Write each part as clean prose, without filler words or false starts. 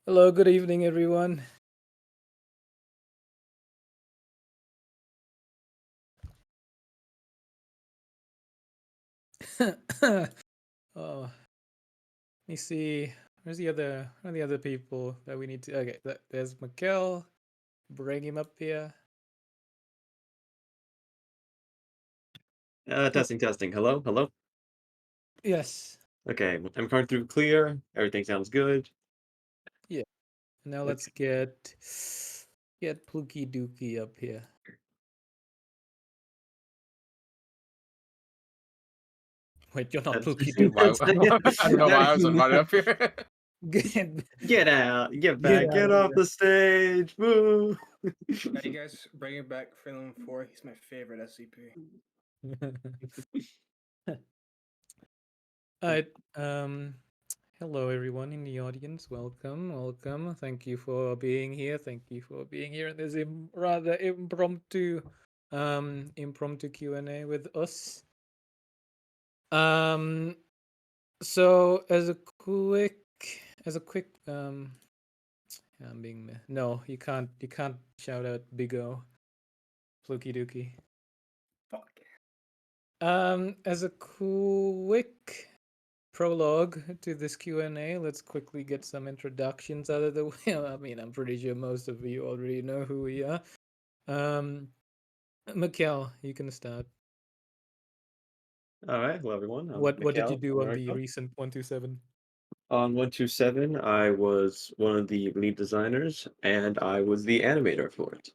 Hello, good evening, everyone. Oh, let me see. Where are the other people that we need to? Okay, there's Mikkel. Bring him up here. Testing. Hello, hello. Yes. Okay, I'm coming through clear. Everything sounds good. Yeah. Now let's Okay. get Pluki Dookie up here. Wait, you're not That's, Pluki Why, Dookie. I don't know why I was invited up here. Get Get out, get get back, out get of off here. the stage. Woo! Yeah, you guys bringing back Finland 4. He's my favorite SCP. Alright. Hello, everyone in the audience. Welcome. Thank you for being here. Thank you for being here in this rather impromptu Q&A with us. So no, you can't shout out Big O, Fluky Dookie. Fuck. As a quick prologue to this Q&A, let's quickly get some introductions out of the way. I mean, I'm pretty sure most of you already know who we are. Mikkel, you can start. All right, hello everyone. I'm What did you Mikhail do from on the America. recent 127? On 127, I was one of the lead designers, and I was the animator for it.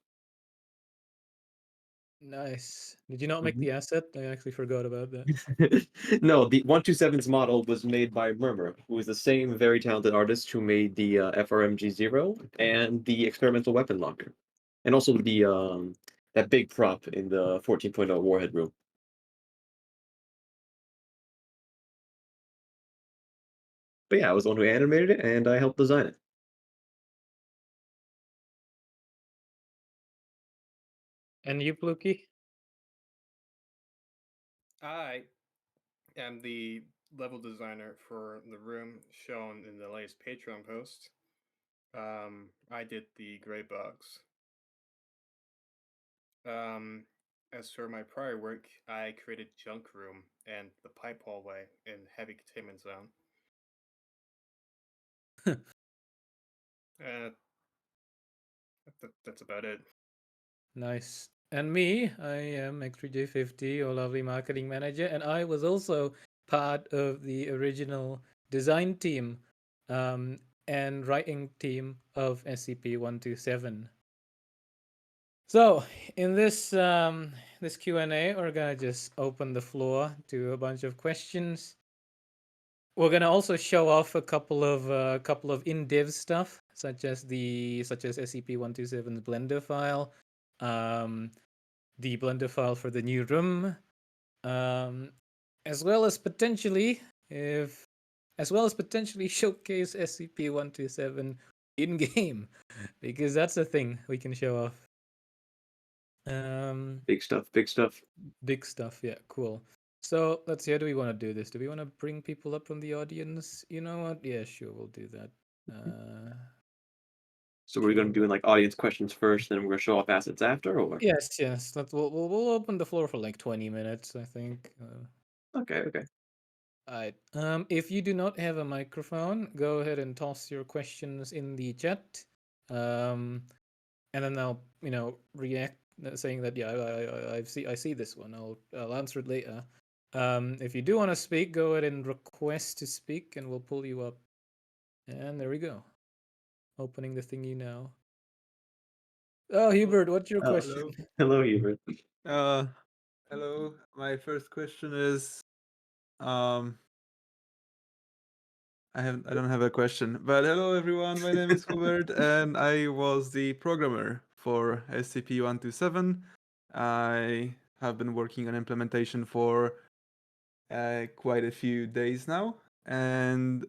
Nice. Did you not make the asset? I actually forgot about that. No, the 127's model was made by Murmur, who is the same very talented artist who made the FRMG-0 and the experimental weapon locker, and also the that big prop in the 14.0 warhead room. But yeah, I was the one who animated it, and I helped design it. And you, Pluki? I am the level designer for the room shown in the latest Patreon post. I did the gray box. As for my prior work, I created Junk Room and the pipe hallway in Heavy Containment Zone. That's about it. Nice. And me, I am X3J50, your lovely marketing manager, and I was also part of the original design team and writing team of SCP-127. So, in this this Q&A, we're gonna just open the floor to a bunch of questions. We're gonna also show off a couple of in-div stuff, such as SCP-127's Blender file, the Blender file for the new room, as well as potentially showcase SCP-127 in game, because that's a thing we can show off. Big stuff, big stuff. Big stuff, yeah, cool. So let's see, how do we want to do this? Do we want to bring people up from the audience? You know what? Yeah, sure, we'll do that. So we're going to be doing like audience questions first, then we're going to show off assets after, or? Yes. We'll open the floor for like 20 minutes, I think. Okay. Alright. If you do not have a microphone, go ahead and toss your questions in the chat. And then I'll, react, saying that I see this one. I'll answer it later. If you do want to speak, go ahead and request to speak, and we'll pull you up. And there we go. Opening the thingy now. Oh, Hubert, what's your question? Hello, Hubert. Hello. My first question is, I don't have a question, but hello everyone. My name is Hubert, and I was the programmer for SCP-127. I have been working on implementation for quite a few days now, and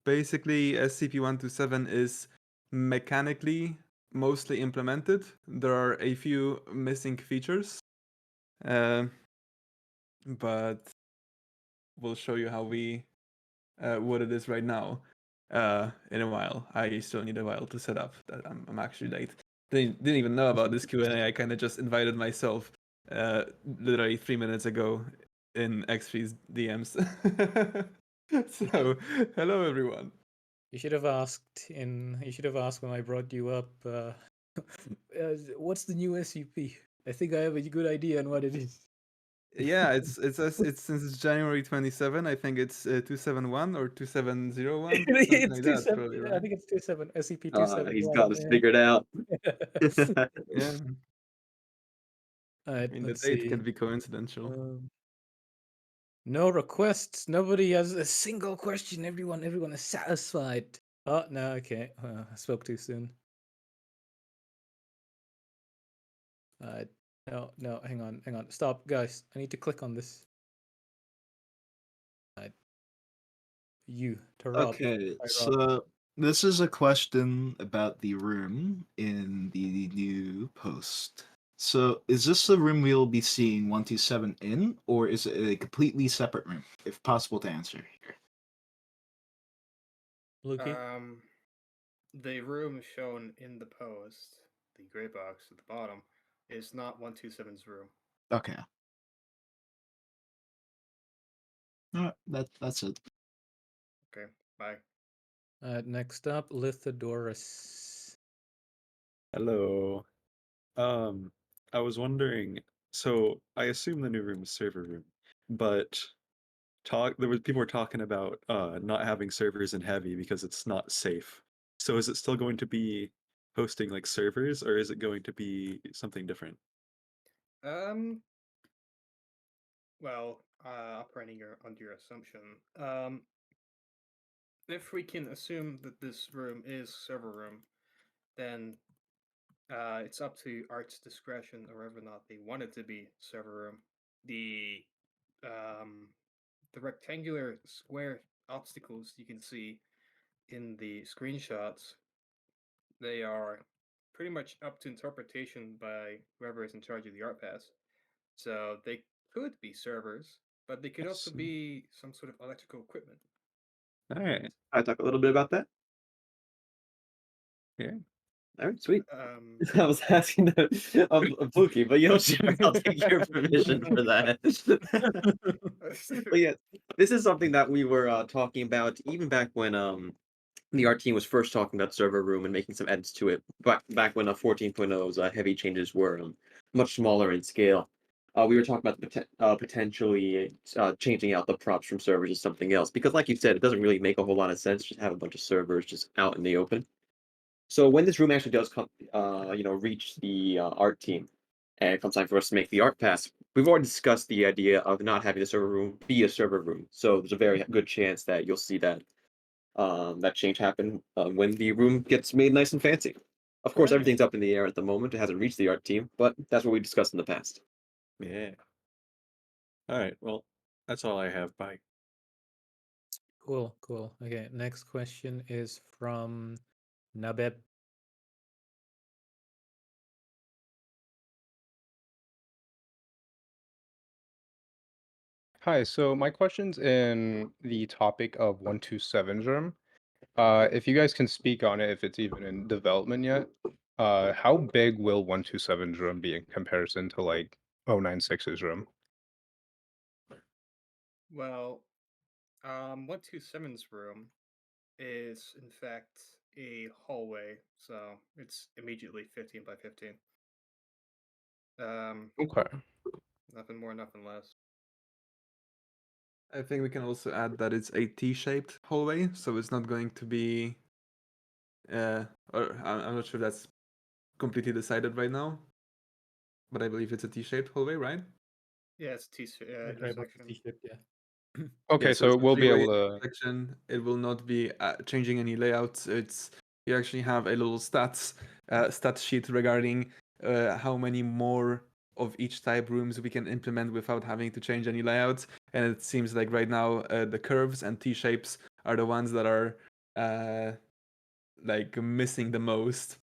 basically SCP-127 is mechanically mostly implemented. There are a few missing features, but we'll show you how what it is right now. in a while. I still need a while to set up. That I'm actually late. Didn't even know about this Q&A. I kind of just invited myself literally 3 minutes ago in X3's DMs. So, hello everyone. You should have asked when I brought you up. What's the new SCP? I think I have a good idea on what it is. Yeah, it's since it's January 27. I think it's 271 or 2701, something It's like two that, seven. probably, Yeah, I right? think it's 27 SCP 271. He's got us figured out. Yeah, Alright, I mean the let's date see. can be coincidental. No requests. Nobody has a single question. Everyone is satisfied. Oh no, okay. I spoke too soon. No, hang on. Stop, guys. I need to click on this. You, to Rob. Okay, Hi, Rob. so this is a question about the room in the new post. So, is this the room we'll be seeing 127 in, or is it a completely separate room? If possible to answer here. Lukey? The room shown in the post, the gray box at the bottom, is not 127's room. Okay. That's it. Okay, bye. Next up, Lithodorus. Hello. I was wondering, so I assume the new room is server room, but people were talking about not having servers in heavy because it's not safe. So is it still going to be hosting like servers, or is it going to be something different? Well, operating under your assumption, if we can assume that this room is server room, then it's up to Art's discretion or whether or not they want it to be server room. The rectangular square obstacles you can see in the screenshots, they are pretty much up to interpretation by whoever is in charge of the art pass. So they could be servers, but they could I also see. be some sort of electrical equipment. All right. I talk a little bit about that. Yeah. All right, sweet. Um, I was asking of Fluky, but you know, sure, I'll take your permission for that. But yeah, this is something that we were talking about even back when the art team was first talking about server room and making some edits to it back when 14.0's heavy changes were much smaller in scale. We were talking about potentially changing out the props from servers to something else because, like you said, it doesn't really make a whole lot of sense to have a bunch of servers just out in the open. So when this room actually does come, reach the art team, and it comes time for us to make the art pass, we've already discussed the idea of not having the server room be a server room. So there's a very good chance that you'll see that change happen when the room gets made nice and fancy. Of course, Alright. everything's up in the air at the moment. It hasn't reached the art team, but that's what we discussed in the past. Yeah. All right. Well, that's all I have. Bye. Cool. Okay, next question is from Nabeb. Hi, so my question's in the topic of 127's room. If you guys can speak on it, if it's even in development yet, how big will 127's room be in comparison to like 096's room? Well, 127's room is in fact a hallway, so it's immediately 15 by 15. Okay. Nothing more, nothing less. I think we can also add that it's a T-shaped hallway, so it's not going to be. Or I'm not sure if that's completely decided right now, but I believe it's a T-shaped hallway, right? Yeah, it's T intersection. T-shaped, yeah. Okay, Yeah, so it's a we'll be three-way able to. intersection. It will not be changing any layouts. It's you actually have a little stat sheet regarding how many more of each type rooms we can implement without having to change any layouts. And it seems like right now the curves and T-shapes are the ones that are like missing the most,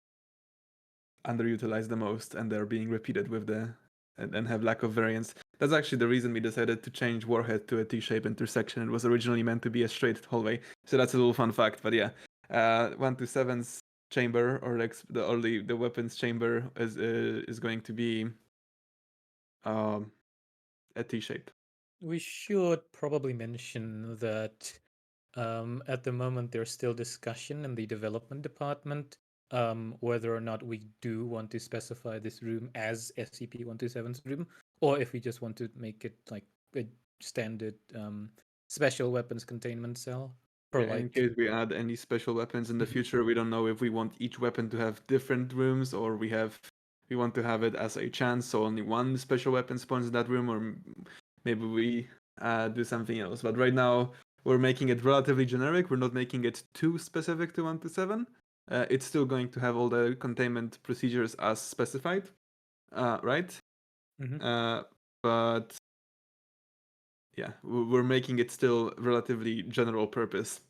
underutilized the most, and they're being repeated with the and have lack of variance. That's actually the reason we decided to change Warhead to a T-shaped intersection. It was originally meant to be a straight hallway. So that's a little fun fact. But yeah, 127's chamber, or like the weapons chamber, is going to be a T-shape. We should probably mention that at the moment there's still discussion in the development department whether or not we do want to specify this room as SCP-127's room, or if we just want to make it like a standard special weapons containment cell. In case we add any special weapons in the future, we don't know if we want each weapon to have different rooms, or we want to have it as a chance, so only one special weapon spawns in that room, or maybe we do something else. But right now, we're making it relatively generic. We're not making it too specific to 127. It's still going to have all the containment procedures as specified, right? But yeah, we're making it still relatively general purpose.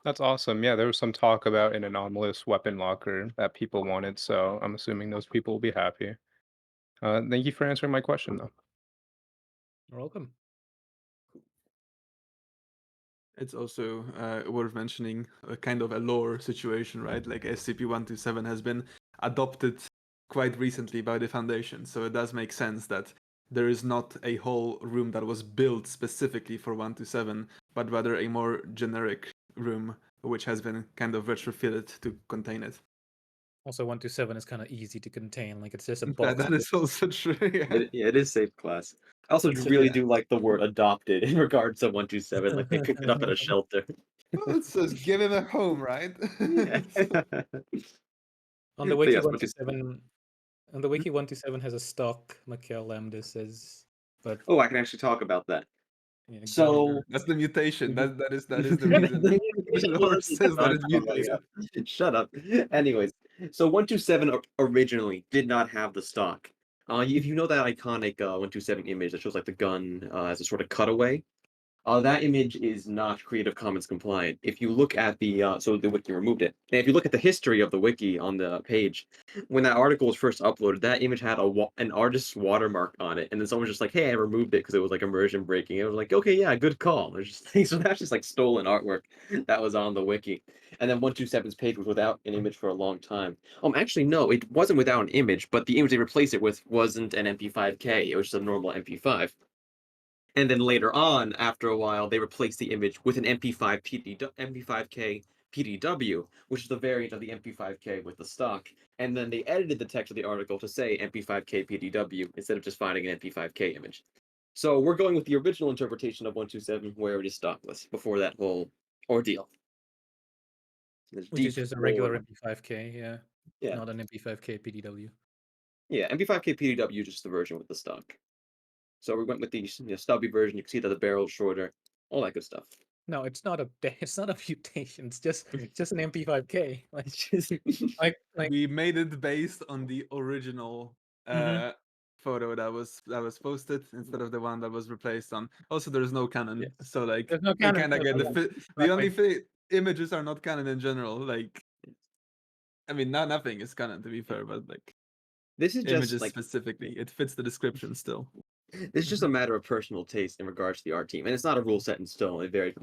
That's awesome. Yeah, there was some talk about an anomalous weapon locker that people wanted, so I'm assuming those people will be happy. Thank you for answering my question, though. You're welcome. It's also worth mentioning a kind of a lore situation, right? Like SCP-127 has been adopted quite recently by the Foundation, so it does make sense that there is not a whole room that was built specifically for 127, but rather a more generic room which has been kind of retrofitted to contain it. Also, 127 is kind of easy to contain. Like, it's just a box. That is also true. Yeah. It is safe class. I also really do like the word adopted in regards to 127. Like they picked it up at a shelter. Well, it says give him a home, right? Yeah. On the But wiki yes, 127, on the wiki 127 has a stock. Mikhail Lambda says, but Oh, I can actually talk about that. yeah, So that's the mutation. That is the The reason. mutation The lore was says that it's oh my mutated. God. Shut up. Anyways, so 127 originally did not have the stock. If you know that iconic 127 image that shows like the gun as a sort of cutaway, that image is not Creative Commons compliant. If you look at the so the wiki removed it, and if you look at the history of the wiki on the page, when that article was first uploaded, that image had an artist's watermark on it, and then someone was just like, "Hey, I removed it because it was like immersion breaking." It was like, "Okay, yeah, good call." It's just so that's just like stolen artwork that was on the wiki, and then 127's page was without an image for a long time. Actually, no, it wasn't without an image, but the image they replaced it with wasn't an MP5K. It was just a normal MP5. And then later on, after a while, they replaced the image with an MP5K PDW, which is the variant of the MP5K with the stock. And then they edited the text of the article to say MP5K PDW instead of just finding an MP5K image. So we're going with the original interpretation of 127 where it is stockless before that whole ordeal. which is just a regular MP5K, yeah, not an MP5K PDW. Yeah, MP5K PDW is just the version with the stock. So we went with the stubby version. You can see that the barrel's shorter, all that good stuff. No, it's not a mutation. It's just an MP5K. Like We made it based on the original photo that was posted instead of the one that was replaced on. Also, there's no canon, so like there's no we canon. kind of get the only thing images are not canon in general. Like, I mean, nothing is canon to be fair, but like this is images just like specifically, it fits the description still. It's just a matter of personal taste in regards to the art team, and it's not a rule set in stone. It varies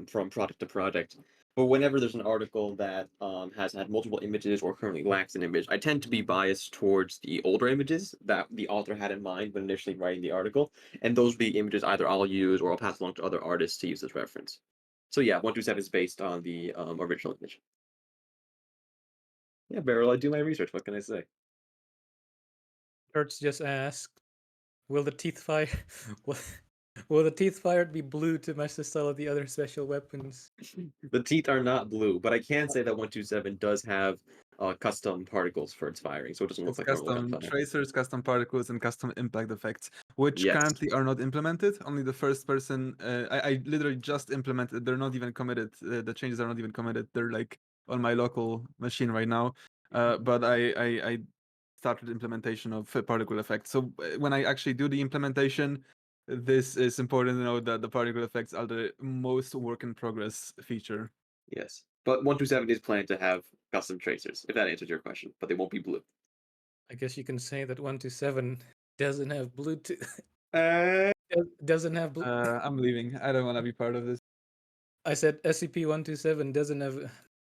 from project to project. But whenever there's an article that has had multiple images or currently lacks an image, I tend to be biased towards the older images that the author had in mind when initially writing the article, and those will be images either I'll use or I'll pass along to other artists to use as reference. So yeah, 127 is based on the original image. Yeah, Beryl, I do my research. What can I say? Kurtz just asked, will the teeth fire will the teeth fired be blue to match the style of the other special weapons? The teeth are not blue, but I can say that 127 does have custom particles for its firing, so it doesn't look It's like normal custom gunfire. tracers, custom particles, and custom impact effects, which Yes. currently are not implemented. Only the first person. I literally just implemented. They're not even committed. The changes are not even committed. They're like on my local machine right now. But I started implementation of particle effects. So when I actually do the implementation, this is important to know that the particle effects are the most work in progress feature. Yes, but 127 is planned to have custom tracers, if that answers your question, but they won't be blue. I guess you can say that 127 doesn't have Bluetooth. Uh, Doesn't have. I'm leaving. I don't want to be part of this. I said SCP-127 doesn't have.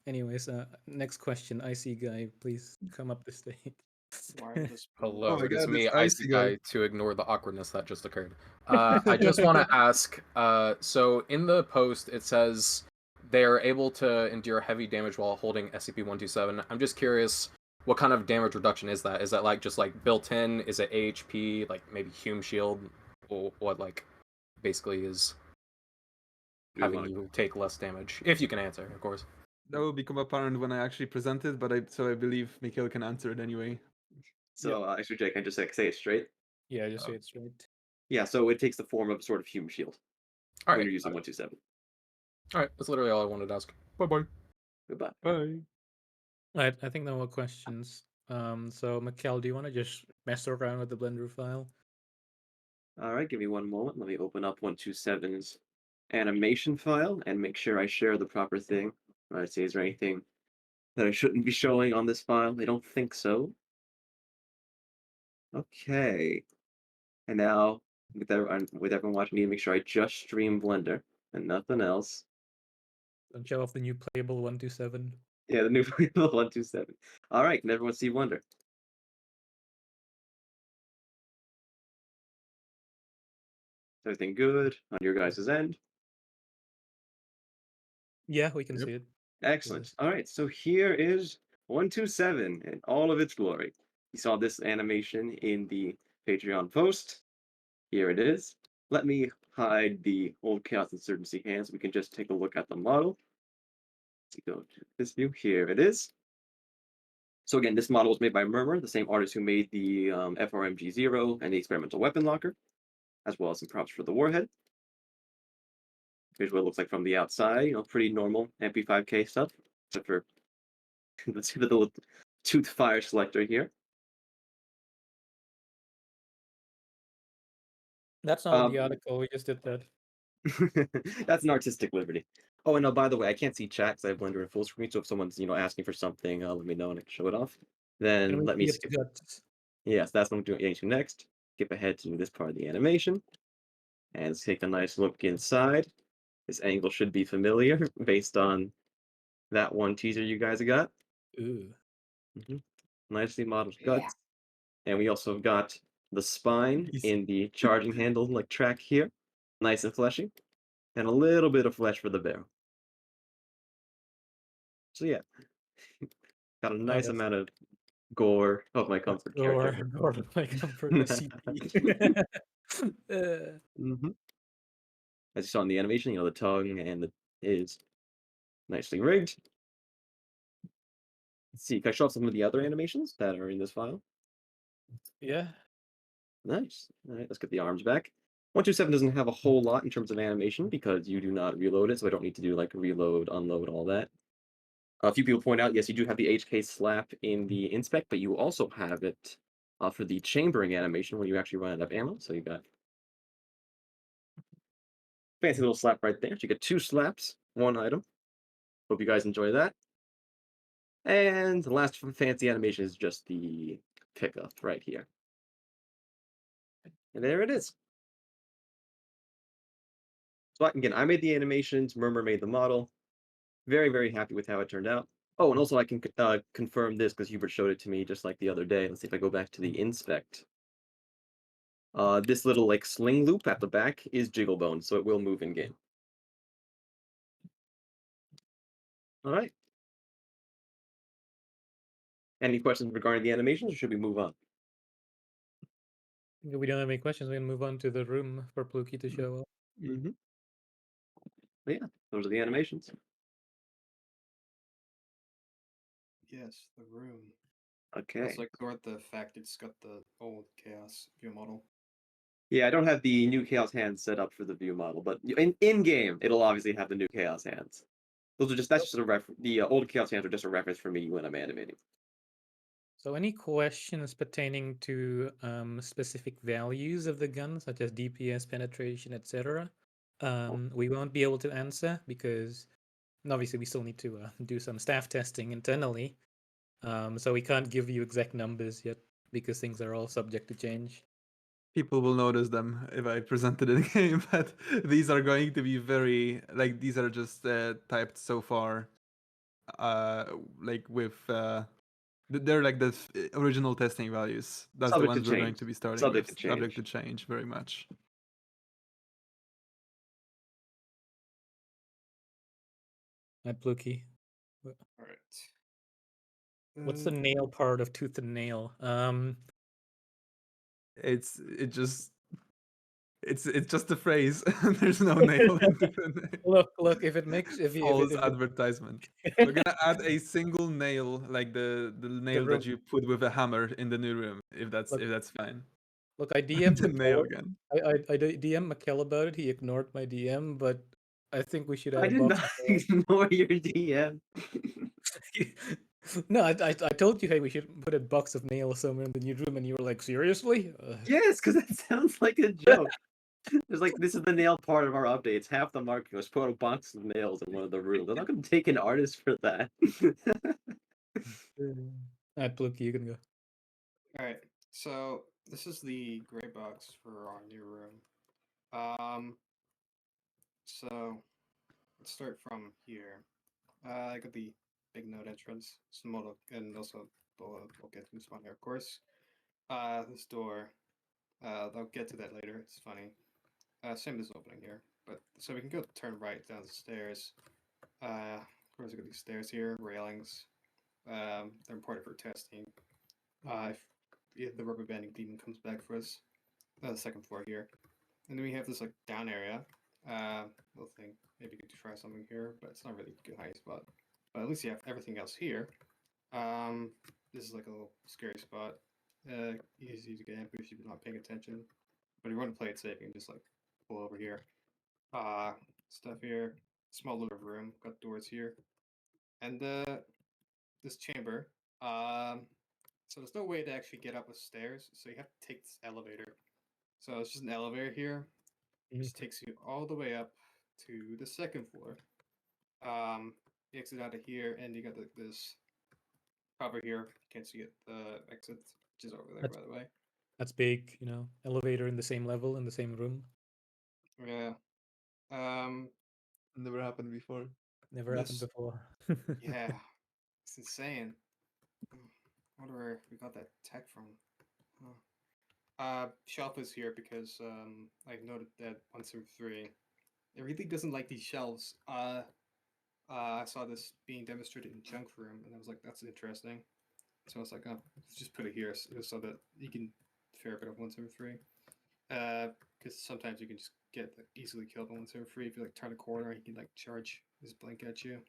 Anyways, next question. IC guy, please come up the stage. Wireless Hello, my it is God, me, it's Icy Icy Guy. Guy, to ignore the awkwardness that just occurred. I just want to ask, so in the post it says they are able to endure heavy damage while holding SCP-127. I'm just curious, what kind of damage reduction is that? Is that like just like built in? Is it AHP, like maybe Hume Shield? Or what like basically is We having wanna- you take less damage? If you can answer, of course. That will become apparent when I actually present it, but I believe Mikhail can answer it anyway. So, actually, Jake, I just say it straight. Yeah, just say it straight. Yeah, so it takes the form of sort of human shield All when right, you're using 127. all right, that's literally all I wanted to ask. Bye bye. Goodbye. Bye. Right, I think no more questions. So Mikhail, do you want to just mess around with the Blender file? All right, give me one moment. Let me open up 127's animation file and make sure I share the proper thing. Let's see, is there anything that I shouldn't be showing on this file? I don't think so. Okay. And now, with everyone watching, I need to make sure I just stream Blender and nothing else. Don't show off the new playable 127. Yeah, the new 127. All right, can everyone see Wonder? Everything good on your guys' end? Yeah, we can Yep. see it. Excellent. All right, so here is 127 in all of its glory. You saw this animation in the Patreon post. Here it is. Let me hide the old Chaos Insurgency hands. We can just take a look at the model. Let's go to this view. Here it is. So again, this model was made by Murmur, the same artist who made the FRMG-0 and the Experimental Weapon Locker, as well as some props for the warhead. Here's what it looks like from the outside. You know, pretty normal MP5K stuff, except for let's see the little tooth fire selector here. That's not in the article. We just did that. That's an artistic liberty. Oh, and by the way, I can't see chat because I have Blender in full screen. So if someone's asking for something, let me know and I can show it off. Can Then we let me see its skip. guts? Yes, that's what I'm doing next. Skip ahead to this part of the animation, and let's take a nice look inside. This angle should be familiar based on that one teaser you guys got. Ooh. Nicely modeled guts, and we also got the spine Nice. in the charging handle like track here, nice and fleshy, and a little bit of flesh for the barrel. So yeah, got a nice that's- amount of gore of my comfort Or character. or my comfort SCP. Mhm. As you saw in the animation, the tongue and the is nicely rigged. Let's see, can I show off some of the other animations that are in this file? Yeah. Nice. All right, let's get the arms back. 127 doesn't have a whole lot in terms of animation because you do not reload it, so I don't need to do like reload, unload, all that. A few people point out, yes, you do have the HK slap in the inspect, but you also have it for the chambering animation when you actually run out of ammo. So you got fancy little slap right there. So you get 2 slaps, 1 item. Hope you guys enjoy that. And the last fancy animation is just the pickup right here. And there it is. So again, I made the animations, Murmur made the model. Very, very happy with how it turned out. Oh, and also I can confirm this because Hubert showed it to me just like the other day. Let's see if I go back to the inspect. This little like sling loop at the back is jiggle bone, so it will move in game. All right. Any questions regarding the animations, or should we move on? If we don't have any questions, we can move on to the room for Pluki to show up. Mm-hmm. But yeah, those are the animations. Yes, the room. Okay. Also ignored the fact it's got the old chaos view model. Yeah, I don't have the new Chaos hands set up for the view model, but in game, it'll obviously have the new Chaos hands. Those are that's just a reference. The old Chaos hands are just a reference for me when I'm animating. So any questions pertaining to specific values of the gun, such as DPS, penetration, etc., we won't be able to answer because obviously we still need to do some staff testing internally. So we can't give you exact numbers yet. because things are all subject to change. People will notice them if I present it in game, but these are going to be very like these are just typed so far, like with they're like the original testing values. That's the Subject to ones we're going change. to be starting Subject with. to Subject change. to change very much. Hi, Pluky. All right. What's the nail part of tooth and nail? It's just a phrase. There's no nail in it. Look. If it makes False advertisement. We're gonna add a single nail, like the nail room. that you put with a hammer in the new room, if that's fine. Look, I DM'd The nail Mikkel. again. I DM'd Mikkel about it. He ignored my DM, but I think we should add I a did box. not ignore your DM. No, I told you, hey, we should put a box of nails somewhere in the new room, and you were like, seriously? Yes, because it sounds like a joke. It's like, this is the nail part of our update. It's half the marketing. Let's put a box of nails in one of the rooms. I'm not going to take an artist for that. Alright, Pluky, you can go. All right. So this is the gray box for our new room. So let's start from here. I got the big node entrance, some model, and also we'll get to this one here, of course. This door. I'll get to that later. It's funny. Same as opening here, but so we can go turn right down the stairs. Of course, I got these stairs here, railings. They're important for testing. If the rubber banding demon comes back for us, the second floor here, and then we have this like down area. Little thing. Maybe you could try something here, but it's not really a good hiding spot. But at least you have everything else here. This is like a little scary spot. Easy to get ambushed if you're not paying attention. But if you want to play it safe, you can just like pull over here. Stuff here. Small little room. Got doors here. And this chamber. So there's no way to actually get up the stairs, so you have to take this elevator. So it's just an elevator here. Just takes you all the way up to the second floor. You exit out of here, and you got this cover here. You can't see it. The exit, which is over there, by the way. That's big, elevator in the same level, in the same room. Yeah. Never happened before. Never happened before. Yeah. It's insane. I wonder where we got that tech from. Shelf is here because I noted that 173. It really doesn't like these shelves. I saw this being demonstrated in junk room, and I was like, "That's interesting." So I was like, "Oh, let's just put it here so that you can fare a bit of 173." Because sometimes you can just get easily killed by 173 if you like turn a corner. He can like charge his blink at you.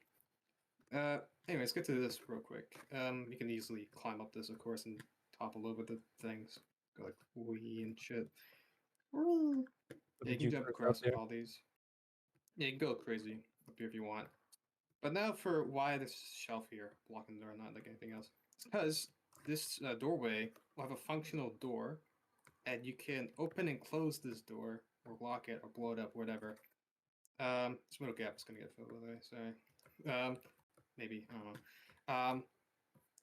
Anyway, let's get to this real quick. You can easily climb up this, of course, and topple over the things. Go like wee and shit. Yeah, you can jump across all these. Yeah, you can go crazy up here if you want. But now for why this shelf here blocking the door, not like anything else. It's because this doorway will have a functional door, and you can open and close this door, or lock it, or blow it up, whatever. This middle gap is gonna get filled with it, sorry. Maybe, I don't know.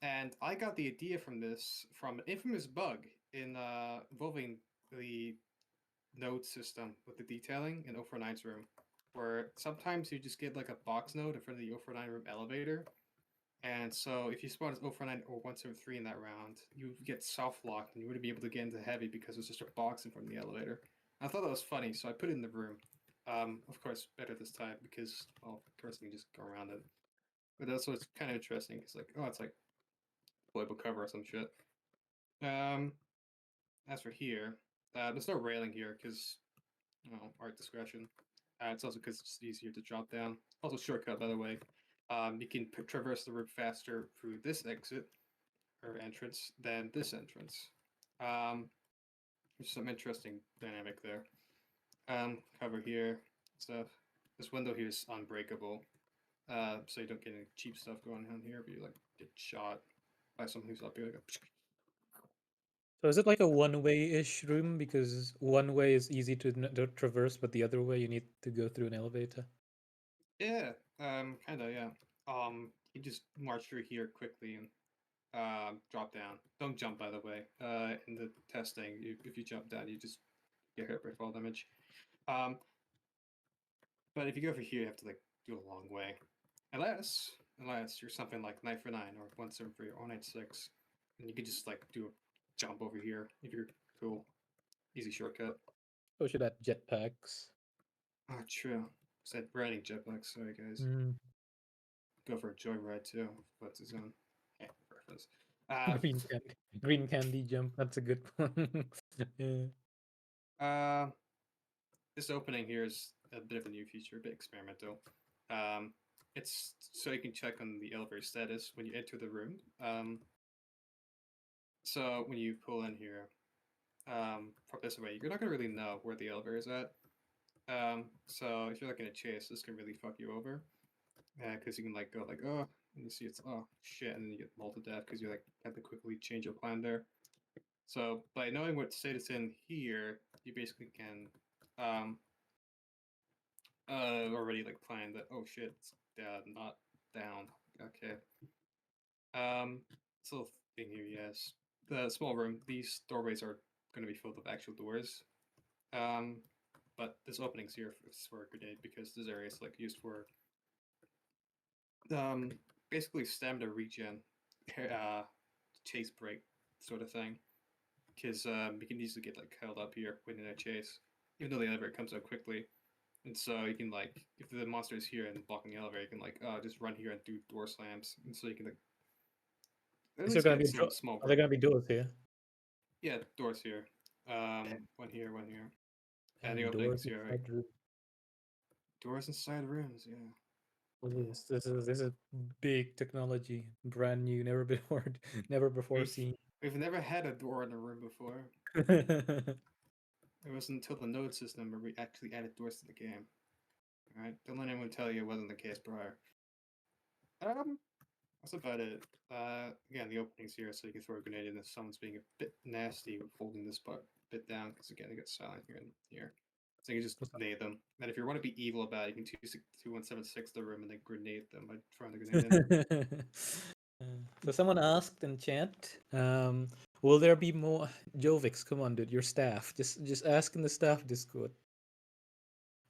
And I got the idea from this from an infamous bug in involving the node system with the detailing in 049's room, where sometimes you just get like a box node in front of the 049 room elevator, and so if you spawn as 049 or 173 in that round, you get soft locked and you wouldn't be able to get into heavy because there's just a box in front of the elevator. I thought that was funny, so I put it in the room. Of course, better this time because, well, of course, you can just go around it. But that's what's kind of interesting. It's like, oh, it's like playable cover or some shit. As for here, there's no railing here because, art discretion. It's also because it's easier to drop down. Also, shortcut, by the way. You can traverse the room faster through this exit or entrance than this entrance. There's some interesting dynamic there. Cover here, stuff. This window here is unbreakable, so you don't get any cheap stuff going on here, but you like get shot by someone who's up here. Like, So is it like a one-way-ish room? Because one way is easy to traverse, but the other way you need to go through an elevator. yeah, kinda, yeah. You just march through here quickly and drop down. Don't jump, by the way. In the testing, if you jump down, you just get hurt by fall damage. But if you go over here, you have to like do a long way. Unless you're something like 949 or 173 or 196, and you could just like do a jump over here if you're cool. Easy shortcut. Oh, should add jetpacks. Oh, true. Said riding jetpacks. Sorry, guys. Mm. Go for a joyride too. What's his own? Yeah, breakfast. Green candy jump. That's a good one. Yeah. This opening here is a bit of a new feature, a bit experimental. It's so you can check on the elevator status when you enter the room. So when you pull in here, from this way, you're not gonna really know where the elevator is at. So if you're like in a chase, this can really fuck you over. Because you can like go like, oh, and you see it's oh shit, and then you get mauled to death because you like have to quickly change your plan there. So by knowing what state it's in here, you basically can already like plan that oh shit, it's not down. Okay. This little thing here, yes. The small room, these doorways are gonna be filled with actual doors. But this opening's here for a grenade because this area is like used for basically stamina regen, chase break sort of thing. Because you can easily get like held up here when in a chase, even though the elevator comes out quickly. And so you can like, if the monster is here and blocking the elevator, you can like just run here and do door slams, and so you can like. Is there gonna be small? Are there gonna be doors here? Yeah, doors here. One here, one here, and the doors openings here. Right? inside room. Doors inside rooms, yeah. Yes, this is big technology, brand new, never before seen. We've never had a door in a room before. It wasn't until the node system where we actually added doors to the game. Alright, don't let anyone tell you it wasn't the case prior. That's about it. Again, the opening's here, so you can throw a grenade in if someone's being a bit nasty with holding this bit down, because again, it gets silent here and here. So you can just nade them. And if you want to be evil about it, you can 2176 the room and then grenade them by throwing the grenade in. So someone asked in chat, will there be more Jovix? Come on, dude, your staff. Just ask in the staff Discord.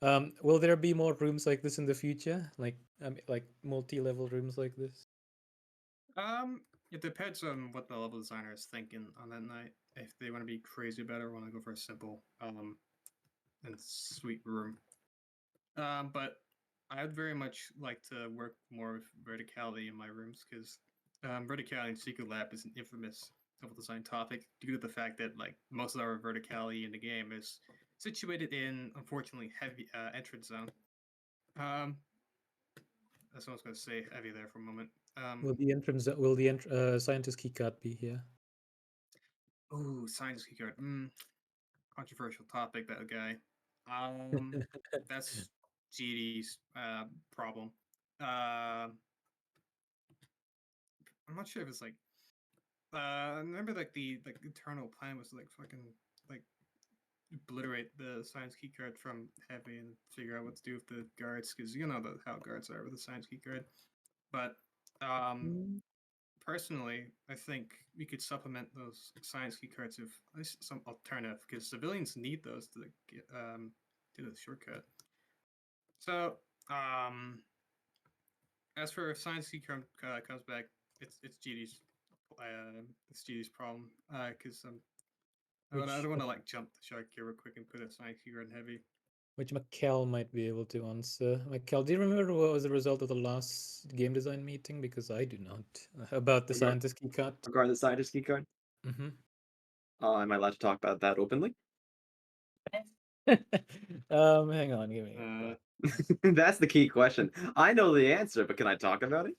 Will there be more rooms like this in the future? Like multi-level rooms like this? It depends on what the level designer is thinking on that night. If they want to be crazy about it or want to go for a simple and sweet room. But I'd very much like to work more with verticality in my rooms because verticality in Secret Lab is an infamous level design topic due to the fact that like most of our verticality in the game is situated in unfortunately heavy entrance zone. That's what I was going to say heavy there for a moment. Will the scientist keycard be here? Oh, scientist keycard. Controversial topic, that guy. That's GD's problem. I'm not sure if it's like. I remember like the internal plan was to like fucking like obliterate the science keycard from heavy and figure out what to do with the guards because you know how guards are with the science keycard. But personally, I think we could supplement those science keycards with some alternative because civilians need those to get do the shortcut. So, as for if science keycard comes back, it's GD's problem because I don't want to like jump the shark here real quick and put a science keycard in heavy. Which Mikkel might be able to answer. Mikkel, do you remember what was the result of the last game design meeting? Because I do not. About the scientist keycard. Regarding the scientist keycard? Mm-hmm. Am I allowed to talk about that openly? Hang on, give me. That's the key question. I know the answer, but can I talk about it?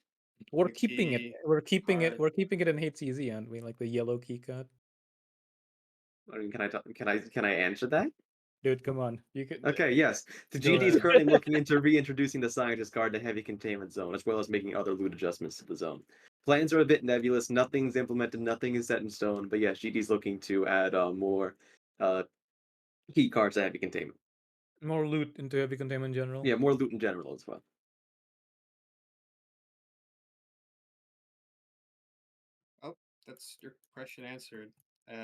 We're keeping it. We're keeping it. We're keeping it in HCZ, aren't we? Like the yellow keycard. I mean, can I answer that? Dude, come on. You could. Okay, yes. The GD is currently looking into reintroducing the scientist card to heavy containment zone, as well as making other loot adjustments to the zone. Plans are a bit nebulous. Nothing's implemented. Nothing is set in stone. But yes, GD's looking to add more key cards to heavy containment. More loot into heavy containment in general. Yeah, more loot in general as well. Oh, that's your question answered.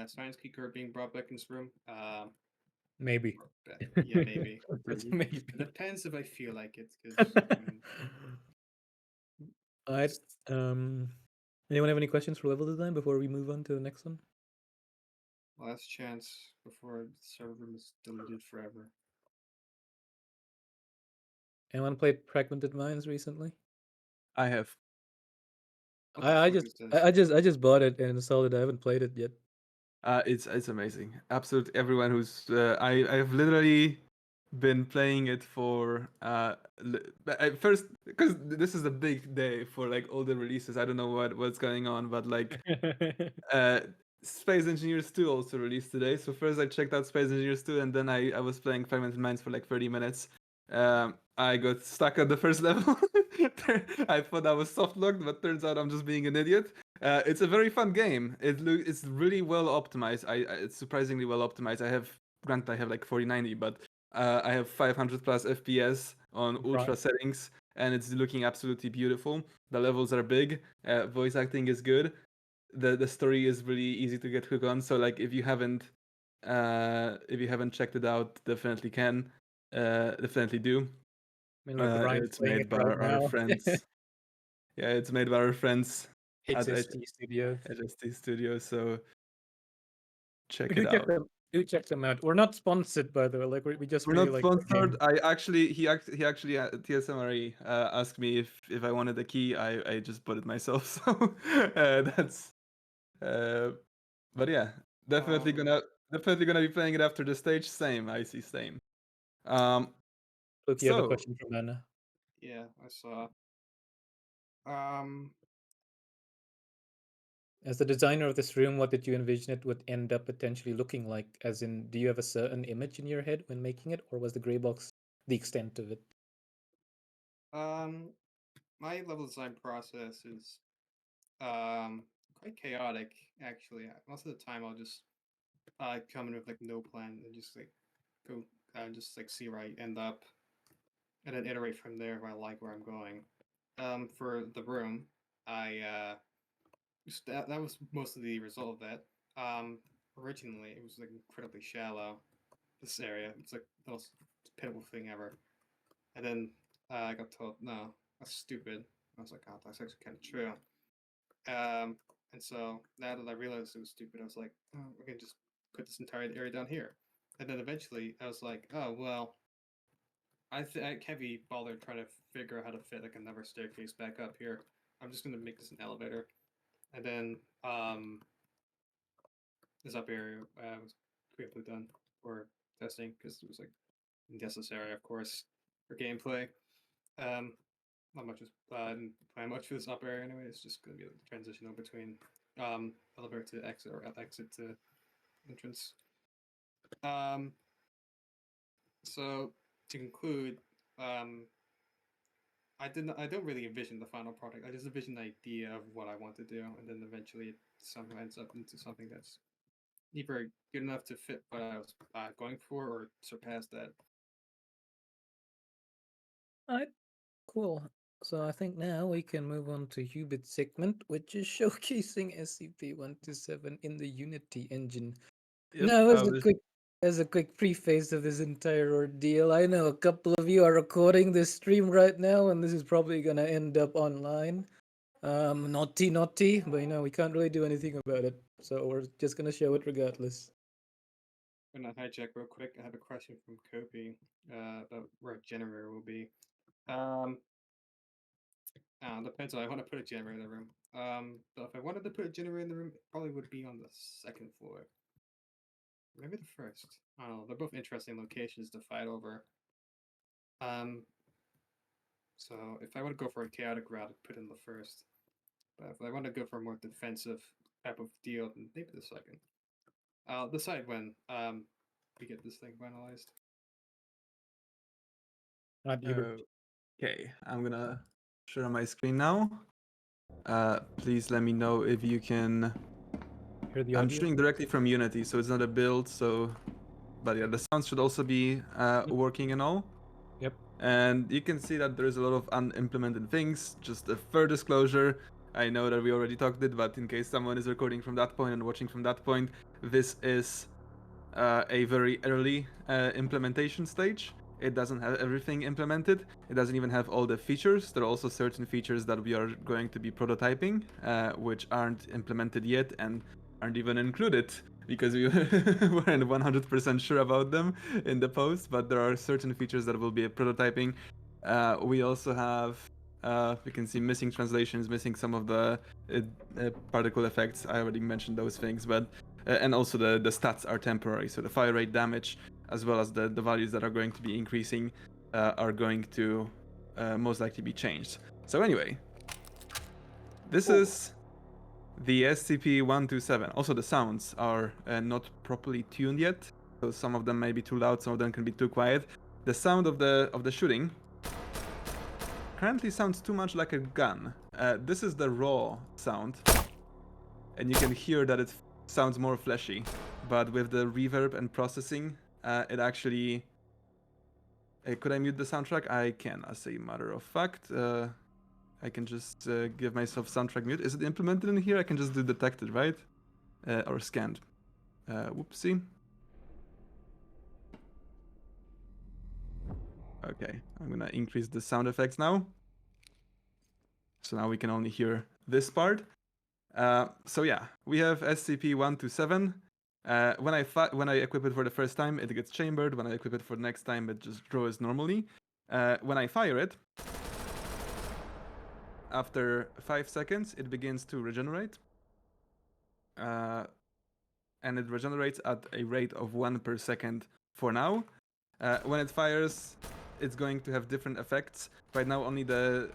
Science Geeker being brought back in this room. Maybe. Yeah, maybe. That's It maybe. depends if I feel like it, because Alright. Anyone have any questions for level design before we move on to the next one? last chance before the server room is deleted forever. Anyone played Fragmented Minds recently? I have. What the I fuck just is this? I just bought it and installed it. I haven't played it yet. It's amazing. Absolutely everyone who's I've literally been playing it for first, because this is a big day for like all the releases. I don't know what's going on, but like Space Engineers 2 also released today. So first I checked out Space Engineers 2, and then I was playing Fragmented Minds for like 30 minutes. I got stuck at the first level. I thought I was soft locked, but turns out I'm just being an idiot. It's a very fun game. It's really well optimized. It's surprisingly well optimized. Granted, I have like 4090, but I have 500 plus FPS on ultra Right. settings, and it's looking absolutely beautiful. The levels are big. Voice acting is good. The story is really easy to get hooked on. So like if you haven't checked it out, definitely can. Definitely do. I mean, like Ryan's It's playing made it by right our now. friends. Yeah, it's made by our friends at HST Studios. HST Studios. So check Do it check out. them. Do check them out. We're not sponsored, by the way. Like we just We're really not like the sponsored. game. He actually TSMRE asked me if I wanted a key. I just bought it myself. So that's but yeah, definitely gonna be playing it after the stage. Same, I see, same. Look, you have a So question from Anna. Yeah, I saw. As the designer of this room, what did you envision it would end up potentially looking like? As in, do you have a certain image in your head when making it, or was the gray box the extent of it? My level design process is quite chaotic actually. Most of the time I'll just come in with like no plan and just like go just like see where I end up and then iterate from there if I like where I'm going. For the room, I that was most of the result of that. Originally it was like incredibly shallow. This area, it's like the most pitiful thing ever. And then I got told, no, that's stupid. I was like, oh, that's actually kind of true. And so now that I realized it was stupid, I was like, oh, we're gonna just put this entire area down here. And then eventually, I was like, oh well, I can't be bothered trying to figure out how to fit like another staircase back up here. I'm just gonna make this an elevator. And then this up area was quickly done for testing because it was like necessary, of course, for gameplay. Um, not much. I didn't plan much for this up area anyway. It's just going to be a transition between elevator to exit or exit to entrance. So to conclude, I don't really envision the final product. I just envision the idea of what I want to do, and then eventually it somehow ends up into something that's either good enough to fit what I was going for, or surpass that. Alright, cool. So I think now we can move on to Hubert's segment, which is showcasing SCP-127 in the Unity engine. yep, Now, as a quick preface of this entire ordeal, I know a couple of you are recording this stream right now, and this is probably gonna end up online. Naughty, but we can't really do anything about it, so we're just gonna show it regardless. I'm gonna hijack real quick. I have a question from Kopi about where a generator will be. Depends on I want to put a generator in the room. But if I wanted to put a generator in the room, it probably would be on the second floor. Maybe the first. I don't know. They're both interesting locations to fight over. So if I want to go for a chaotic route, I'd put in the first. But if I want to go for a more defensive type of deal, then maybe the second. I'll decide when we get this thing finalized. Not Hubert. okay, I'm gonna share my screen now. Please let me know if you can. Hear the I'm audio? streaming directly from Unity, so it's not a build. So, but yeah, the sound should also be working and all. Yep. And you can see that there's a lot of unimplemented things. Just a fair disclosure, I know that we already talked it, but in case someone is recording from that point and watching from that point, this is a very early implementation stage. It doesn't have everything implemented. It doesn't even have all the features. There are also certain features that we are going to be prototyping, which aren't implemented yet and aren't even included because we weren't 100% sure about them in the post, but there are certain features that will be prototyping. We also have, we can see missing translations, missing some of the particle effects. I already mentioned those things, but and also the stats are temporary, so the fire rate, damage, as well as the values that are going to be increasing are going to most likely be changed. So anyway, this is the SCP-127. Also, the sounds are not properly tuned yet, so some of them may be too loud, some of them can be too quiet. The sound of the shooting currently sounds too much like a gun. This is the raw sound, and you can hear that it sounds more fleshy, but with the reverb and processing, it actually... could I mute the soundtrack? I can, as a matter of fact. I can just give myself soundtrack mute. Is it implemented in here? I can just do detected, right? Or scanned. Whoopsie. Okay, I'm gonna increase the sound effects now. So now we can only hear this part. So yeah, we have SCP-127. When I equip it for the first time, it gets chambered. When I equip it for the next time, it just draws normally. When I fire it, after 5 seconds, it begins to regenerate. And it regenerates at a rate of 1 per second for now. When it fires, it's going to have different effects. Right now, only the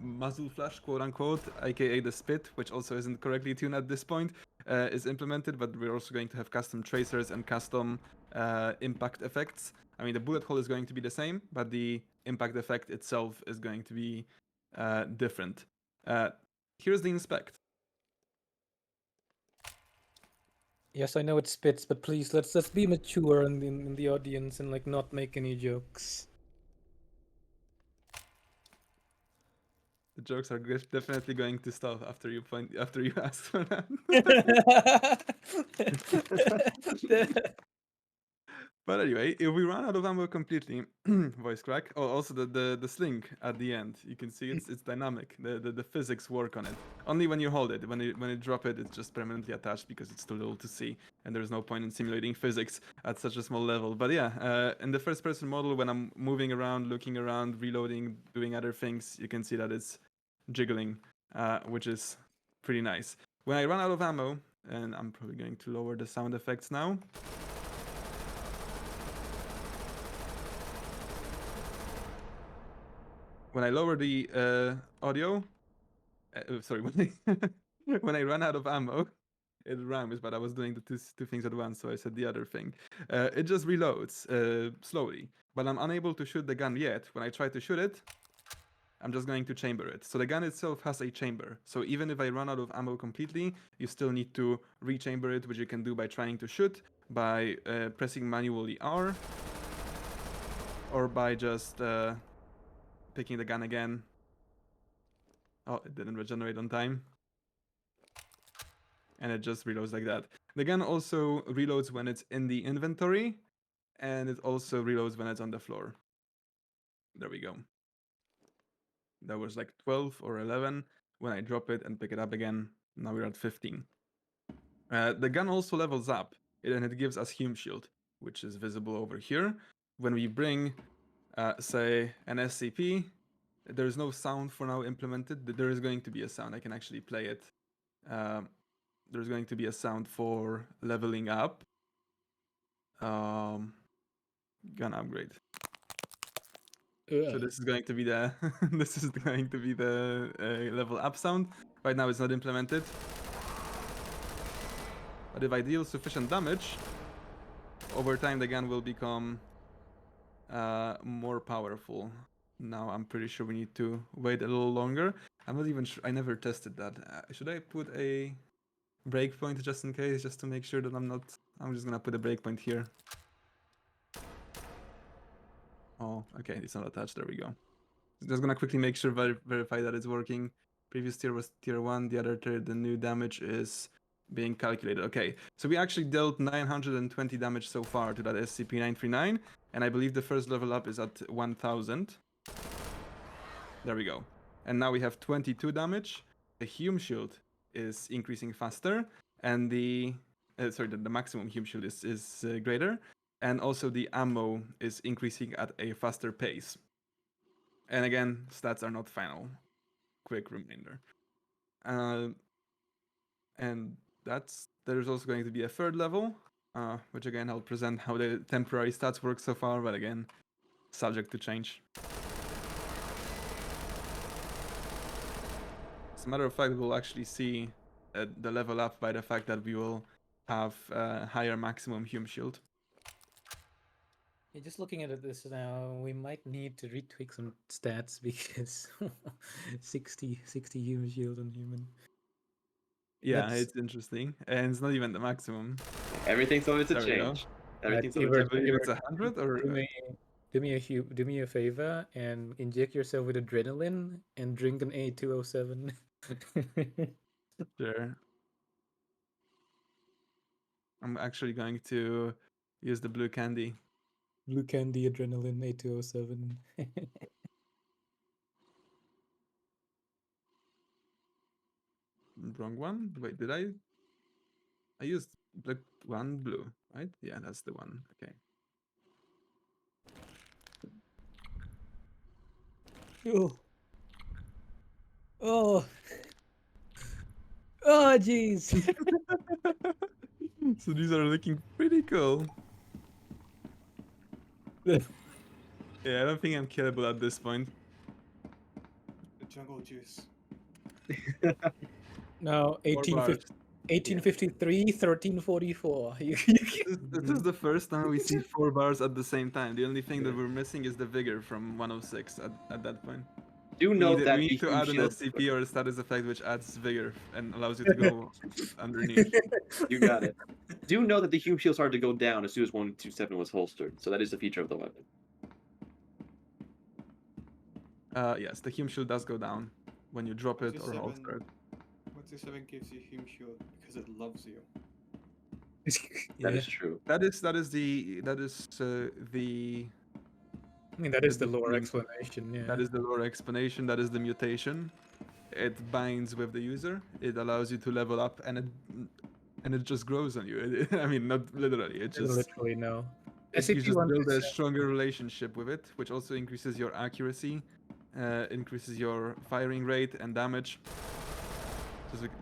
muzzle flash, quote unquote, aka the spit, which also isn't correctly tuned at this point, is implemented. But we're also going to have custom tracers and custom impact effects. I mean, the bullet hole is going to be the same, but the impact effect itself is going to be different. Here's the inspect. Yes, I know it spits, but please let's be mature in the audience and like not make any jokes. The jokes are definitely going to stop after you ask for that. But anyway, if we run out of ammo completely, voice crack. Oh, also the sling at the end. You can see it's dynamic. The physics work on it. Only when you hold it. When you drop it, it's just permanently attached because it's too little to see, and there's no point in simulating physics at such a small level. But yeah, in the first-person model, when I'm moving around, looking around, reloading, doing other things, you can see that it's jiggling, which is pretty nice. When I run out of ammo, and I'm probably going to lower the sound effects now. When I lower the audio, sorry, when I run out of ammo, it rhymes, but I was doing the two things at once, so I said the other thing. It just reloads slowly, but I'm unable to shoot the gun yet. When I try to shoot it, I'm just going to chamber it. So the gun itself has a chamber. So even if I run out of ammo completely, you still need to rechamber it, which you can do by trying to shoot, by pressing manually R, or by just picking the gun again. Oh, it didn't regenerate on time. And it just reloads like that. The gun also reloads when it's in the inventory, and it also reloads when it's on the floor. There we go. That was like 12 or 11. When I drop it and pick it up again, now we're at 15. The gun also levels up, and it gives us Hume Shield, which is visible over here. When we bring, say, an SCP, there's no sound for now implemented. There is going to be a sound. I can actually play it. There's going to be a sound for leveling up. Gun upgrade. So this is going to be the this is going to be the level up sound. Right now it's not implemented. But if I deal sufficient damage, over time the gun will become more powerful. Now I'm pretty sure we need to wait a little longer. I'm not even sure. I never tested that. Should I put a breakpoint just in case, just to make sure that I'm not... I'm just gonna put a breakpoint here. Oh, okay, it's not attached. There we go. Just gonna quickly make sure, verify that it's working. Previous tier was tier 1. The other tier, the new damage is being calculated. Okay, so we actually dealt 920 damage so far to that SCP-939, and I believe the first level up is at 1000. There we go. And now we have 22 damage. The Hume Shield is increasing faster, and the maximum Hume Shield is greater, and also the ammo is increasing at a faster pace. And again, stats are not final. Quick reminder. And there's also going to be a third level, which again I'll present how the temporary stats work so far, but again, subject to change. As a matter of fact, we'll actually see the level up by the fact that we will have higher maximum Hume Shield. Yeah, just looking at this now, we might need to retweak some stats because 60 human shield on human. Yeah, That's- it's interesting, and it's not even the maximum. Everything's always a There we go. change. Everything's Hubert, always a I believe change. it's 100 or do me a favor and inject yourself with adrenaline and drink an A207. Sure. I'm actually going to use the blue candy. Blue candy adrenaline A207. Wrong one. Wait, did I used blue, right? Yeah, that's the one. Okay. Oh. Oh. Oh, jeez. So these are looking pretty cool. Yeah, I don't think I'm killable at this point. The jungle juice. No, 1853, 1344. This is the first time we see 4 bars at the same time. The only thing that we're missing is the vigor from 106 at that point. Do note that We the need to Hume add an Shield. SCP or a status effect which adds vigor and allows you to go underneath. You got it. Do know that the Hume Shield started to go down as soon as 127 was holstered, so that is a feature of the weapon. Yes, the Hume Shield does go down when you drop it or 127 holster it. 127 gives you Hume Shield because it loves you. That is true. That is the I mean, that is the the lore beginning. explanation, yeah. That is the lore explanation. That is the mutation. It binds with the user. It allows you to level up, and it just grows on you. I mean, not literally. It just Literally, no. you just build a SCP-127. stronger relationship with it, which also increases your accuracy, increases your firing rate and damage.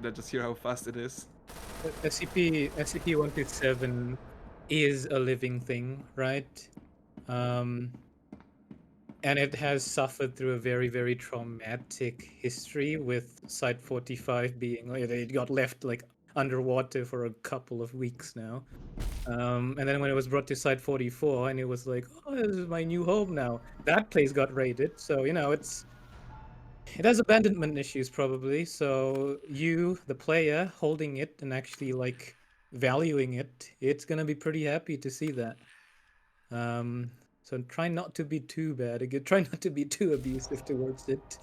Just hear how fast it is. SCP-127 is a living thing, right? And it has suffered through a very, very traumatic history, with Site-45 being it got left like underwater for a couple of weeks now. And then when it was brought to Site-44, and it was like, oh, this is my new home now. That place got raided, so it has abandonment issues probably. So you, the player, holding it and actually like valuing it, it's gonna be pretty happy to see that. So try not to be too bad. Again, try not to be too abusive towards it.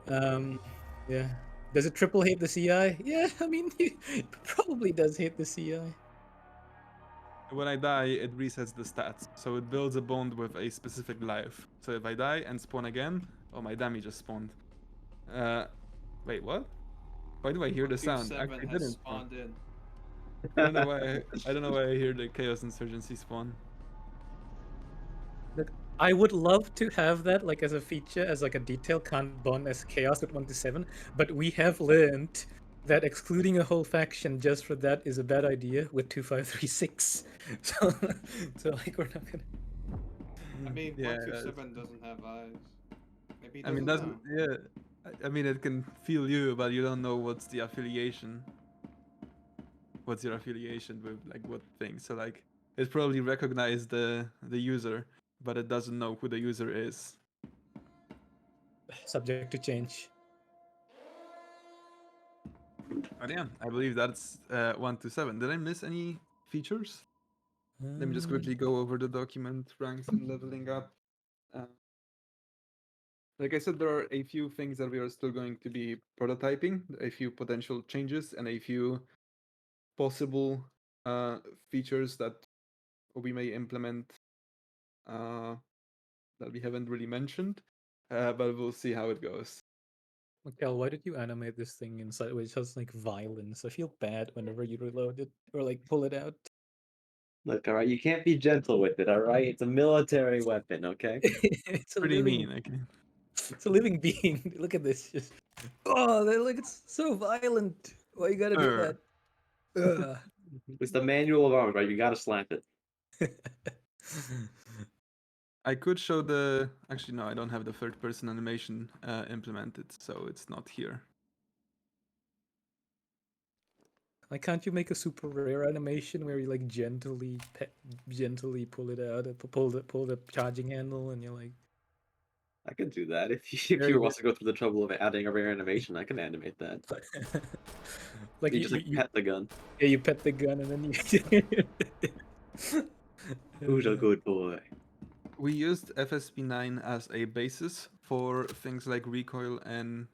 Yeah. Does it triple hate the CI? Yeah, I mean, it probably does hate the CI. When I die, it resets the stats, so it builds a bond with a specific life. So if I die and spawn again, oh, my damage just spawned. Wait, what? Why do I hear the sound? 127 Actually, has didn't spawned in. I don't know why. I don't know why I hear the Chaos Insurgency spawn. Look, I would love to have that like as a feature, as like a detail, can't bond as chaos with 127, but we have learned that excluding a whole faction just for that is a bad idea with 2536. So like we're not gonna. I mean, Yeah, 127 doesn't have eyes. Maybe it I mean, doesn't that's know. yeah. I mean, it can feel you, but you don't know what's the affiliation. What's your affiliation with like what thing? So like, it probably recognized the user, but it doesn't know who the user is. Subject to change. But yeah, I believe that's 127. Did I miss any features? Let me just quickly go over the document, ranks, and leveling up. Like I said, there are a few things that we are still going to be prototyping, a few potential changes, and a few possible features that we may implement that we haven't really mentioned. But we'll see how it goes. Mikhail, why did you animate this thing inside which has like violence? I feel bad whenever you reload it or like pull it out. Look, all right, you can't be gentle with it, all right? It's a military weapon, okay? It's a Pretty living, mean. Okay. it's a living being. Look at this. Just look, it's so violent. Why you gotta do that? Ugh. It's the manual of arms, right? You gotta slap it. I could show the. Actually, no, I don't have the third-person animation implemented, so it's not here. Why can't you make a super rare animation where you like gently pull it out, pull the charging handle, and you're like, I could do that. If Very you good. want to go through the trouble of adding a rare animation, I can animate that. like You just like pet the gun. yeah, you pet the gun and then you. Who's a good boy? We used FSP9 as a basis for things like recoil and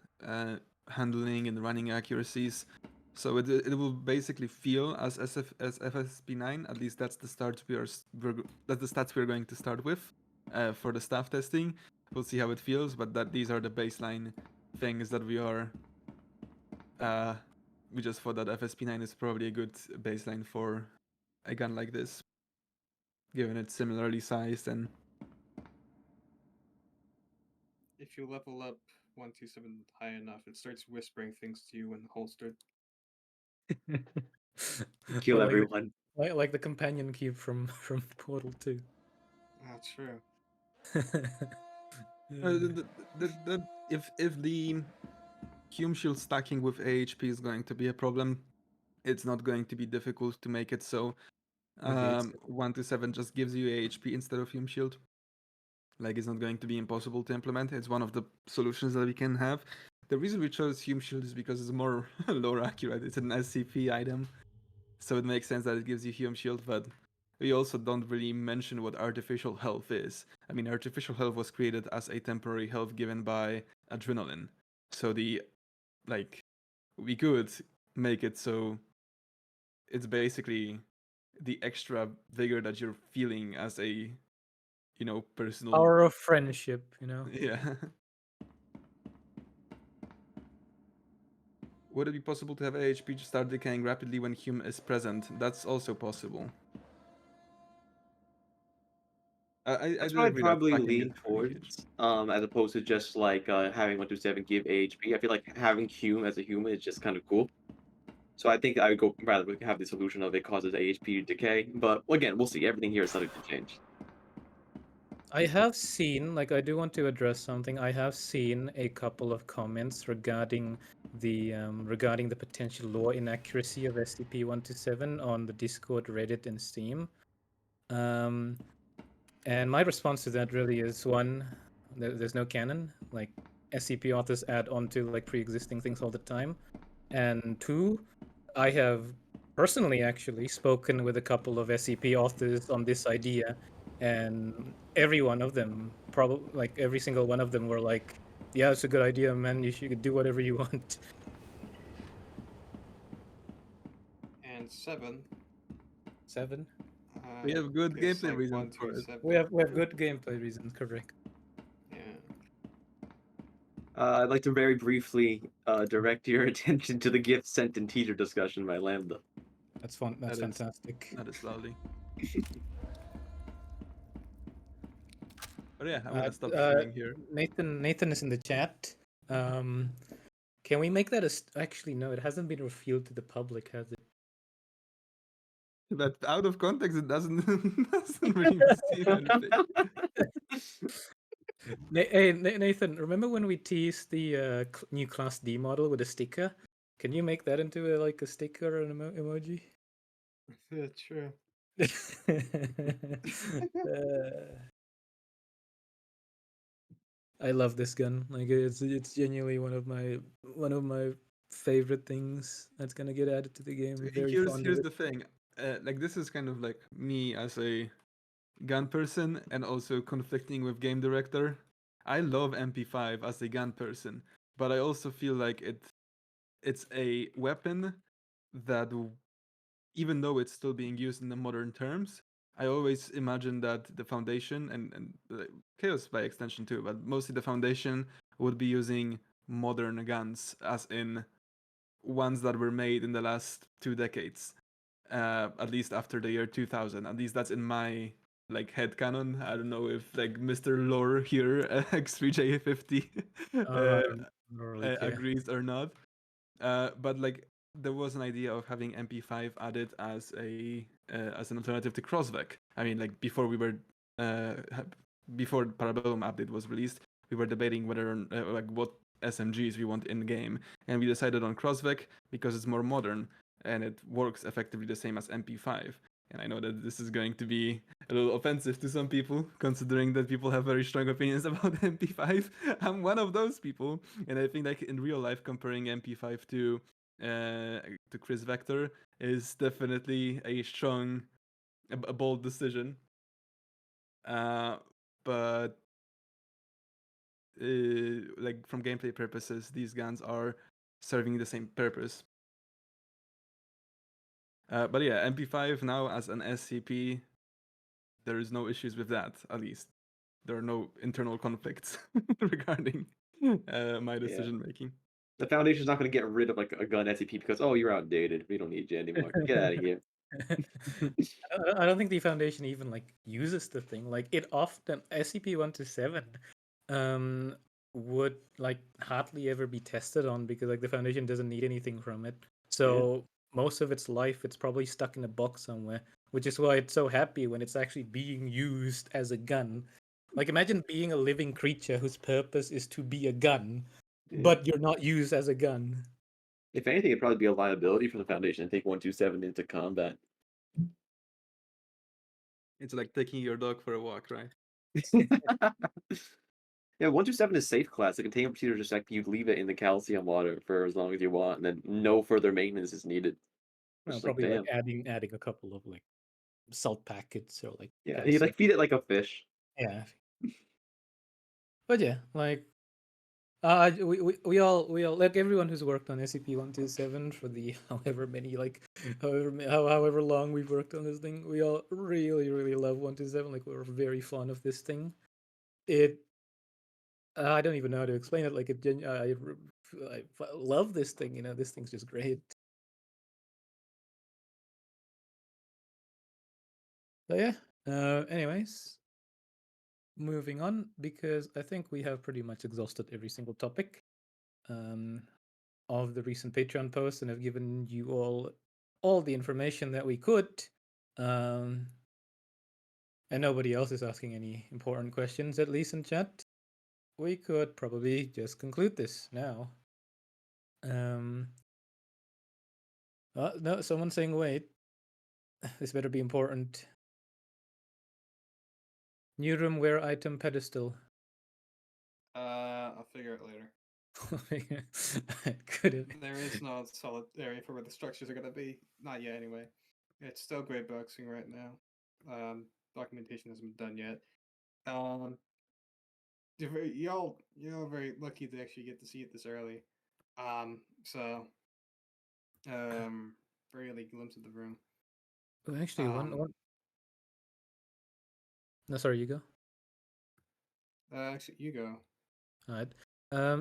handling and running accuracies. So it will basically feel as FSP9. At least that's the that's the stats we're going to start with for the staff testing. We'll see how it feels, but these are the baseline things that we are. We just thought that FSP9 is probably a good baseline for a gun like this, given it's similarly sized and. If you level up 127 high enough, it starts whispering things to you when holstered. Kill Or everyone. like the companion cube from Portal 2. That's true. If the Hume Shield stacking with AHP is going to be a problem, it's not going to be difficult to make it so 127 just gives you AHP instead of Hume Shield. Like, it's not going to be impossible to implement. It's one of the solutions that we can have. The reason we chose Hume Shield is because it's more lore accurate. It's an SCP item, so it makes sense that it gives you Hume Shield, but we also don't really mention what artificial health is. I mean, artificial health was created as a temporary health given by adrenaline. So we could make it so it's basically the extra vigor that you're feeling as a, personal. Power of friendship, Yeah. Would it be possible to have AHP start decaying rapidly when Hume is present? That's also possible. I That's do what I'd agree that probably stacking lean is pretty huge. towards, as opposed to just like having 127 give AHP. I feel like having Hume as a human is just kind of cool. So I think I would go rather have the solution of it causes AHP decay. But again, we'll see. Everything here is subject to change. I have seen, like, I do want to address something. I have seen a couple of comments regarding the potential lore inaccuracy of SCP-127 on the Discord, Reddit, and Steam. And my response to that really is one, there's no canon. Like, SCP authors add on to like pre-existing things all the time. And two, I have personally actually spoken with a couple of SCP authors on this idea, and every one of them, probably like every single one of them, were like, "Yeah, it's a good idea, man. You should do whatever you want." And 7. 7. We have good it's gameplay like reasons for it. 127. We have good gameplay reasons, correct? Yeah. I'd like to very briefly direct your attention to the gift sent in teaser discussion by Lambda. That's fun. That's That is- fantastic. That is lovely. But yeah, I'm gonna stop streaming here. Nathan is in the chat. Can we make that actually no? It hasn't been revealed to the public, has it? But out of context, it doesn't doesn't really seem anything. Hey, Nathan, remember when we teased the new Class D model with a sticker? Can you make that into a sticker or an emoji? Yeah, true. I love this gun. Like it's genuinely one of my favorite things that's gonna get added to the game. I'm very fond of Here's it. the thing. Like, this is kind of like me as a gun person and also conflicting with game director. I love MP5 as a gun person, but I also feel like it's a weapon that, even though it's still being used in the modern terms, I always imagine that the Foundation and Chaos by extension too, but mostly the Foundation would be using modern guns, as in ones that were made in the last 2 decades, at least after the year 2000. At least that's in my head canon. I don't know if Mr. Lore here, X3J50, I don't really care. agrees or not. But there was an idea of having MP5 added as an alternative to CrossVec. I mean, before we were before Parabellum update was released, we were debating whether what SMGs we want in game, and we decided on CrossVec because it's more modern and it works effectively the same as MP5. And I know that this is going to be a little offensive to some people, considering that people have very strong opinions about MP5. I'm one of those people, and I think in real life, comparing MP5 to Chris Vector is definitely a bold decision. But from gameplay purposes, these guns are serving the same purpose. But yeah, MP5 now as an SCP, there is no issues with that. At least there are no internal conflicts regarding my decision making. The Foundation's not going to get rid of a gun SCP because you're outdated. We don't need you anymore. Get out of here. I don't think the Foundation even uses the thing. It often SCP-127 would hardly ever be tested on because the Foundation doesn't need anything from it. So most of its life, it's probably stuck in a box somewhere, which is why it's so happy when it's actually being used as a gun. Imagine being a living creature whose purpose is to be a gun, but you're not used as a gun. If anything, it'd probably be a liability for the Foundation to take 127 into combat. It's like taking your dog for a walk, right? Yeah, 127 is safe class. The containment procedure is just you'd leave it in the calcium water for as long as you want, and then no further maintenance is needed. Well, probably adding a couple of salt packets or yeah, you feed it like a fish. Yeah. But yeah, we all everyone who's worked on SCP-127 for the however many however long we've worked on this thing, we all really love 127. We're very fond of this thing. I don't even know how to explain it. I love this thing. This thing's just great. So yeah. Anyways, moving on, because I think we have pretty much exhausted every single topic of the recent Patreon posts and have given you all the information that we could. And nobody else is asking any important questions, at least in chat. We could probably just conclude this now. No, someone's saying wait. This better be important. New room where item pedestal. I'll figure it later. Couldn't. There is no solid area for where the structures are going to be. Not yet, anyway. It's still gray boxing right now. Documentation hasn't been done yet. Y'all very lucky to actually get to see it this early. Very early glimpse of the room. Well, actually, one. No, sorry, you go. Actually, you go. All right.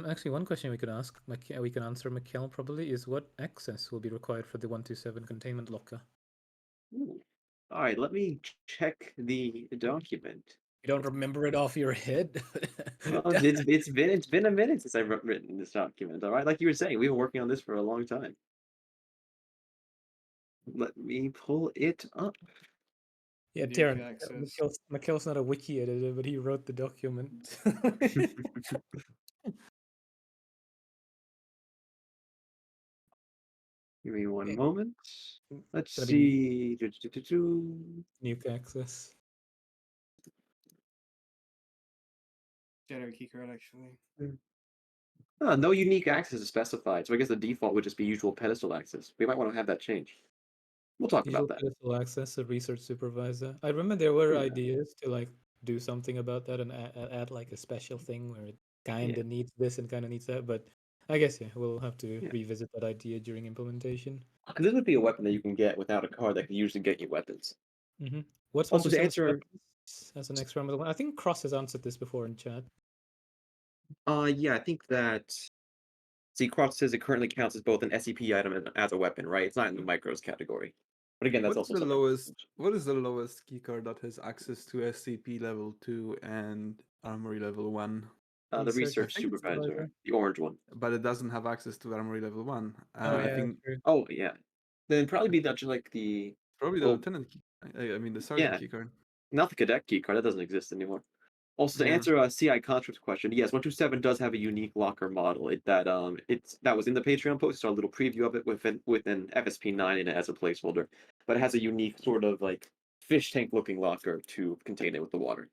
Actually, one question we could ask, we can answer Mikhail probably, is what access will be required for the 127 containment locker? Ooh. All right, let me check the document. You don't remember it off your head? Well, it's been a minute since I've written this document. All right, like you were saying, we've been working on this for a long time. Let me pull it up. Yeah, Taryn. Mikhail's not a wiki editor, but he wrote the document. Give me one moment. Let's Gotta see. Nuke access. Generate keycard, actually. No unique access is specified, so I guess the default would just be usual pedestal access. We might want to have that changed. We'll talk about that. Pedestal access, a research supervisor. I remember there were ideas to do something about that and add like a special thing where it kind of needs this and kind of needs that. But I guess we'll have to revisit that idea during implementation. Because this would be a weapon that you can get without a card that can usually get you weapons. What's Also, to 127's answer, weapons as an experimental one? I think Cross has answered this before in chat. yeah, I think that. See, Cross says it currently counts as both an SCP item and as a weapon, right? It's not in the micros category. But again, that's What's also the something. lowest? What is the lowest keycard that has access to SCP level 2 and Armory level 1? The Research research I think it's supervisor, the orange one. But it doesn't have access to Armory level 1. Oh I yeah, think true. Oh yeah, then it'd probably be that just like the probably the well, lieutenant key. I mean the sergeant keycard. not the cadet key card. That doesn't exist anymore. Also, to Yeah. answer a CI Contracts question, yes, 127 does have a unique locker model. That was in the Patreon post. Saw a little preview of it with an FSP9 in it as a placeholder, but it has a unique sort of like fish tank looking locker to contain it with the water.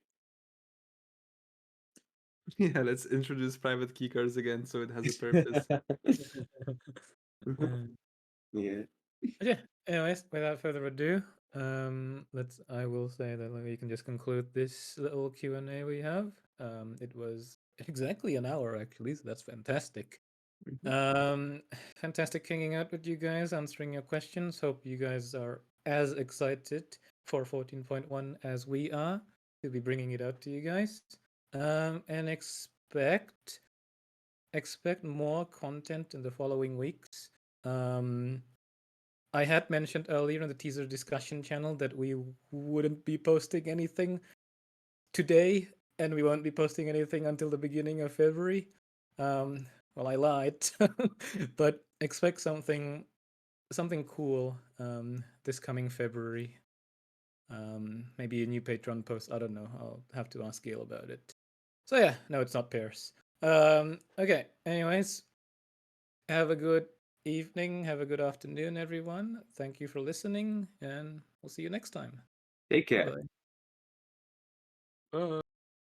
Yeah, let's introduce private keycards again so it has a purpose. Yeah. Yeah. Anyways, without further ado, I will say that we can just conclude this little Q&A we have. It was exactly an hour actually, so that's fantastic. Fantastic hanging out with you guys, answering your questions. Hope you guys are as excited for 14.1 as we are to be bringing it out to you guys. And expect more content in the following weeks. I had mentioned earlier in the teaser discussion channel that we wouldn't be posting anything today, and we won't be posting anything until the beginning of February. Well, I lied, but expect something cool this coming February. Maybe a new Patreon post. I don't know. I'll have to ask Gail about it. So yeah, no, it's not Pierce. Okay. Anyways, have a good evening. Have a good afternoon, everyone. Thank you for listening, and we'll see you next time. Take care. Bye.